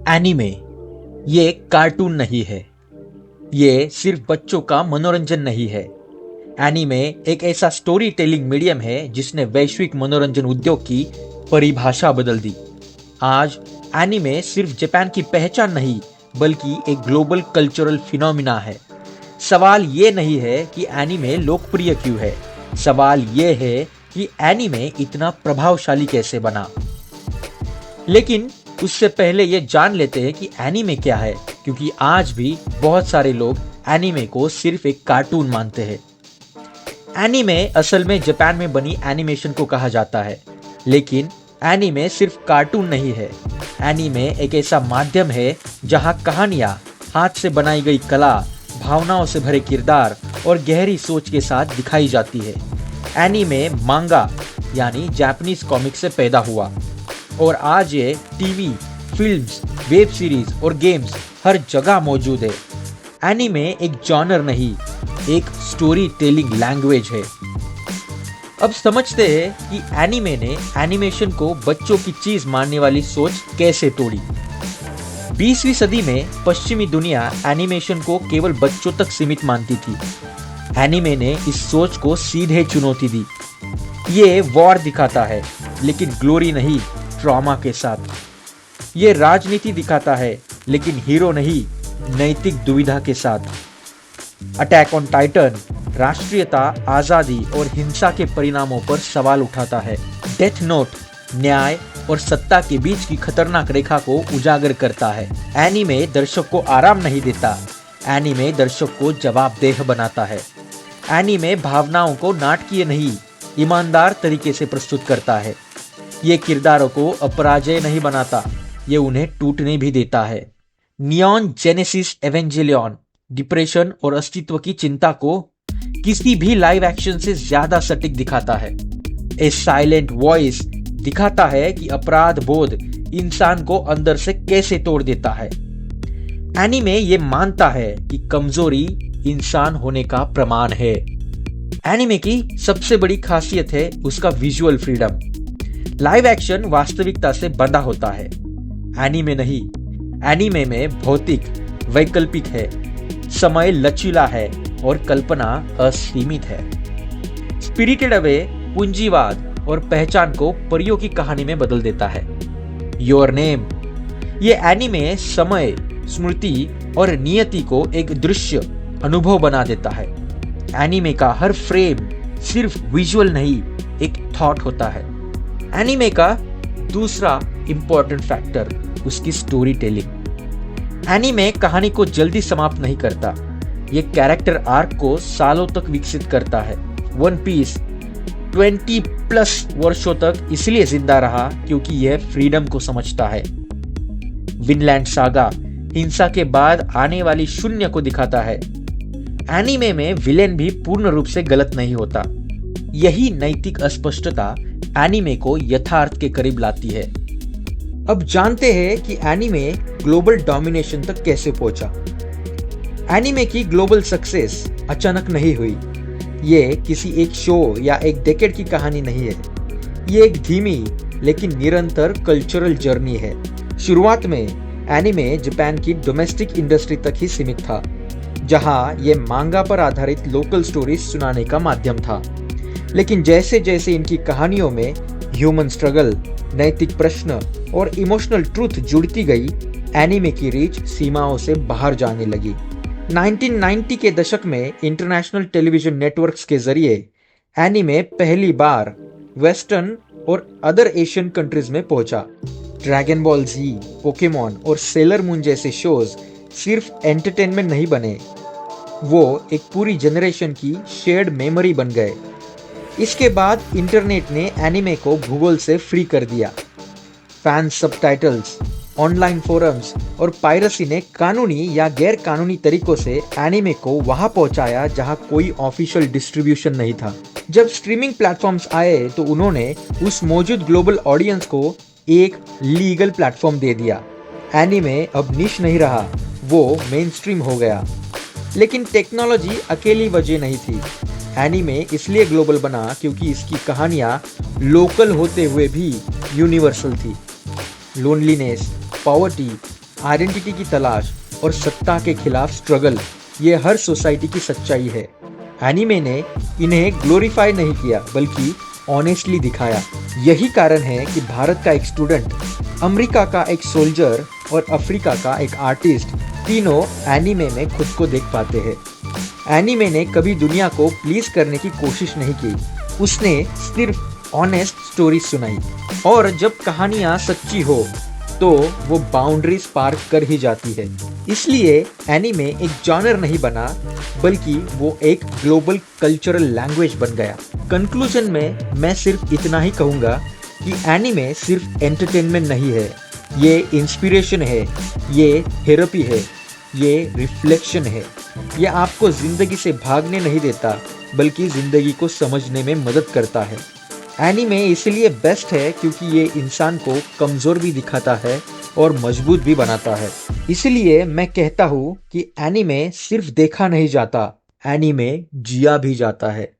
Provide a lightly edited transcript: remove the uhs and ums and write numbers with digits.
Anime ये cartoon नहीं है। ये सिर्फ बच्चों का मनोरंजन नहीं है। एनीमे एक ऐसा स्टोरी टेलिंग मीडियम है जिसने वैश्विक मनोरंजन उद्योग की परिभाषा बदल दी। आज एनीमे सिर्फ जापान की पहचान नहीं बल्कि एक ग्लोबल कल्चरल फिनोमिना है। सवाल ये नहीं है कि एनीमे लोकप्रिय क्यों है, सवाल ये है कि एनीमे इतना प्रभावशाली कैसे बना। लेकिन उससे पहले ये जान लेते हैं कि एनीमे क्या है, क्योंकि आज भी बहुत सारे लोग एनीमे को सिर्फ एक कार्टून मानते हैं। एनीमे असल में जापान में बनी एनिमेशन को कहा जाता है, लेकिन एनीमे सिर्फ कार्टून नहीं है। एनीमे एक ऐसा माध्यम है जहां कहानियां हाथ से बनाई गई कला, भावनाओं से भरे किरदार और गहरी सोच के साथ दिखाई जाती है। एनीमे मांगा यानी जापानीज कॉमिक से पैदा हुआ और आज ये टीवी, फिल्म्स, वेब सीरीज और गेम्स हर जगह मौजूद है। एनीमे एक जॉनर नहीं, एक स्टोरी टेलिंग लैंग्वेज है। अब समझते हैं कि एनीमे ने एनिमेशन को बच्चों की चीज मानने वाली सोच कैसे तोड़ी। 20वीं सदी में पश्चिमी दुनिया एनिमेशन को केवल बच्चों तक सीमित मानती थी। एनीमे ने इस सोच को सीधे चुनौती दी। ये वॉर दिखाता है, लेकिन ग्लोरी नहीं, ट्रॉमा के साथ। ये राजनीति दिखाता है, लेकिन हीरो नहीं, नैतिक दुविधा के साथ। अटैक ऑन टाइटन राष्ट्रीयता, आजादी और हिंसा के परिणामों पर सवाल उठाता है। डेथ नोट न्याय और सत्ता के बीच की खतरनाक रेखा को उजागर करता है। एनीमे दर्शक को आराम नहीं देता, एनीमे दर्शक को जवाबदेह बनाता है। एनीमे भावनाओं को नाटकीय नहीं, ईमानदार तरीके से प्रस्तुत करता है। ये किरदारों को अपराजय नहीं बनाता, ये उन्हें टूटने भी देता है। नियॉन जेनेसिस एवेंजेलियन डिप्रेशन और अस्तित्व की चिंता को किसी भी लाइव एक्शन से ज्यादा सटीक दिखाता है। ए साइलेंट वॉइस दिखाता है कि अपराध बोध इंसान को अंदर से कैसे तोड़ देता है। एनीमे ये मानता है कि कमजोरी इंसान होने का प्रमाण है। एनीमे की सबसे बड़ी खासियत है उसका विजुअल फ्रीडम। लाइव एक्शन वास्तविकता से बंधा होता है, एनीमे नहीं। एनीमे में भौतिक वैकल्पिक है, समय लचीला है और कल्पना असीमित है। स्पिरिटेड अवे पूंजीवाद और पहचान को परियों की कहानी में बदल देता है। योर नेम ये एनीमे समय, स्मृति और नियति को एक दृश्य अनुभव बना देता है। एनीमे का हर फ्रेम सिर्फ विजुअल नहीं, एक थॉट होता है। एनीमे का दूसरा इंपॉर्टेंट फैक्टर उसकी स्टोरी टेलिंग। एनीमे कहानी को जल्दी समाप्त नहीं करता, ये कैरेक्टर आर्क को सालों तक विकसित करता है। वन पीस 20+ वर्षों तक इसलिए जिंदा रहा क्योंकि यह फ्रीडम को समझता है। विनलैंड सागा हिंसा के बाद आने वाली शून्य को दिखाता है। एनीमे में विलेन भी पूर्ण रूप से गलत नहीं होता। यही नैतिक अस्पष्टता एनीमे को यथार्थ के करीब लाती है। अब जानते हैं कि एनीमे ग्लोबल डोमिनेशन तक कैसे पहुंचा। एनीमे की ग्लोबल सक्सेस अचानक नहीं हुई। ये किसी एक शो या एक डेकेड की कहानी नहीं है। ये एक धीमी लेकिन निरंतर कल्चरल जर्नी है। शुरुआत में एनीमे जापान की डोमेस्टिक इंडस्ट्री तक ही सीमित था, जहां ये मांगा पर आधारित लोकल स्टोरीज सुनाने का माध्यम था। लेकिन जैसे जैसे इनकी कहानियों में ह्यूमन स्ट्रगल, नैतिक प्रश्न और इमोशनल ट्रूथ जुड़ती गई, एनीमे की रीच सीमाओं से बाहर जाने लगी। 1990 के दशक में इंटरनेशनल टेलीविजन नेटवर्क्स के जरिए एनीमे पहली बार वेस्टर्न और अदर एशियन कंट्रीज में पहुंचा। ड्रैगन बॉल जी, पोकेमॉन और सेलर मून जैसे शोज सिर्फ एंटरटेनमेंट नहीं बने, वो एक पूरी जनरेशन की शेयर्ड मेमोरी बन गए। इसके बाद इंटरनेट ने एनीमे को भूगोल से फ्री कर दिया। फैन सबटाइटल्स, ऑनलाइन फोरम्स और पायरेसी ने कानूनी या गैर कानूनी तरीकों से एनीमे को वहां पहुंचाया जहां कोई ऑफिशियल डिस्ट्रीब्यूशन नहीं था। जब स्ट्रीमिंग प्लेटफॉर्म्स आए तो उन्होंने उस मौजूद ग्लोबल ऑडियंस को एक लीगल प्लेटफॉर्म दे दिया। एनीमे अब निश नहीं रहा, वो मेन स्ट्रीम हो गया। लेकिन टेक्नोलॉजी अकेली वजह नहीं थी। एनीमे इसलिए ग्लोबल बना क्योंकि इसकी कहानियाँ लोकल होते हुए भी यूनिवर्सल थी। लोनलीनेस, पॉवर्टी, आइडेंटिटी की तलाश और सत्ता के खिलाफ स्ट्रगल, ये हर सोसाइटी की सच्चाई है। एनीमे ने इन्हें ग्लोरीफाई नहीं किया बल्कि ऑनेस्टली दिखाया। यही कारण है कि भारत का एक स्टूडेंट, अमेरिका का एक सोल्जर और अफ्रीका का एक आर्टिस्ट तीनों एनीमे में खुद को देख पाते हैं। एनीमे ने कभी दुनिया को प्लीज करने की कोशिश नहीं की, उसने सिर्फ ऑनेस्ट स्टोरी सुनाई। और जब कहानियां सच्ची हो तो वो बाउंड्रीज पार कर ही जाती है। इसलिए एनीमे एक जॉनर नहीं बना बल्कि वो एक ग्लोबल कल्चरल लैंग्वेज बन गया। कंक्लूजन में मैं सिर्फ इतना ही कहूँगा कि एनीमे सिर्फ एंटरटेनमेंट नहीं है, ये इंस्पिरेशन है, ये थेरेपी है, ये रिफ्लेक्शन है। ये आपको जिंदगी से भागने नहीं देता बल्कि जिंदगी को समझने में मदद करता है। एनीमे इसलिए बेस्ट है क्योंकि ये इंसान को कमज़ोर भी दिखाता है और मजबूत भी बनाता है। इसलिए मैं कहता हूँ कि एनीमे सिर्फ देखा नहीं जाता, एनीमे जिया भी जाता है।